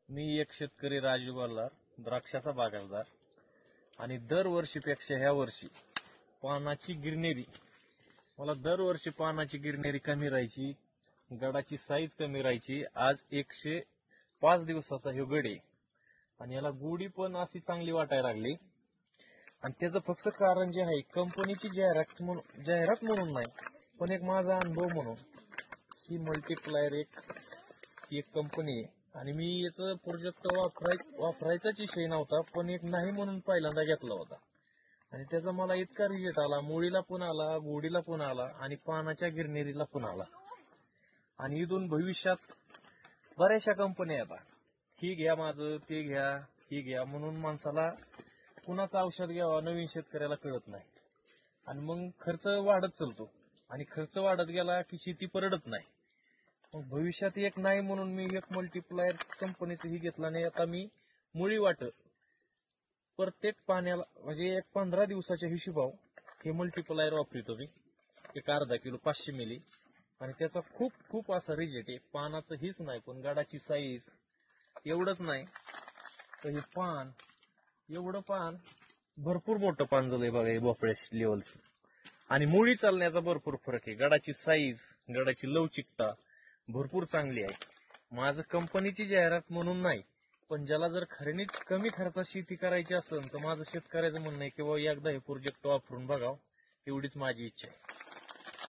मी एक शेतकरी राजू बल्लार, द्राक्षाचा बागायतदार. आणि दरवर्षीपेक्षा ह्या वर्षी पानाची गिरनेरी, मला दरवर्षी पानाची गिरनेरी कमी राहायची, गडाची साईज कमी राहायची. आज 105 दिवसाचा हे गड आहे आणि याला गोडी पण अशी चांगली वाटायला लागली. आणि त्याचं फक्त कारण जे आहे, कंपनीची जाहिरात म्हणून नाही, पण एक माझा अनुभव म्हणून, ही मल्टीप्लायर एक कंपनी आहे. आणि मी याचं प्रोजेक्ट वापरायचाच विषय नव्हता, पण एक नाही म्हणून पहिल्यांदा घेतला होता. आणि त्याचा मला इतका रिझल्ट आला, मुळीला पण आला, गोडीला पण आला आणि पानाच्या गिरनेरीला पण आला. आणि इथून भविष्यात बऱ्याचशा कंपन्या येतात, ही घ्या माझं, ते घ्या, ही घ्या म्हणून माणसाला कुणाचं औषध घ्यावं नवीन शेतकऱ्याला कळत नाही. आणि मग खर्च वाढत चालतो, आणि खर्च वाढत गेला की शेती परवडत नाही. मग भविष्यात एक नाही म्हणून मी एक मल्टीप्लायर कंपनीचं ही घेतला नाही. आता मी मुळी वाट प्रत्येक पाण्याला म्हणजे एक 15 दिवसाच्या हिशोबाव हे मल्टीप्लायर वापरतो मी. एक अर्धा किलो 500 मिली. आणि त्याचा खूप असा रिझल्ट आहे. पानाचं हीच नाही, पण गडाची साईज एवढंच नाही तर हे पान, एवढं पान भरपूर मोठं पान झालंय बघा, हे भोपळ्या लेवलचं. आणि मुळी चालण्याचा भरपूर फरक आहे. गडाची साईज, गडाची लवचिकता भरपूर चांगली आहे. माझं कंपनीची जाहिरात म्हणून नाही, पण ज्याला जर खरेनीच कमी खर्चात शेती करायची असेल तर माझं शेतकऱ्याचं म्हणणं आहे की बाबा एकदा हे प्रोजेक्ट वापरून बघावं, एवढीच माझी इच्छा आहे.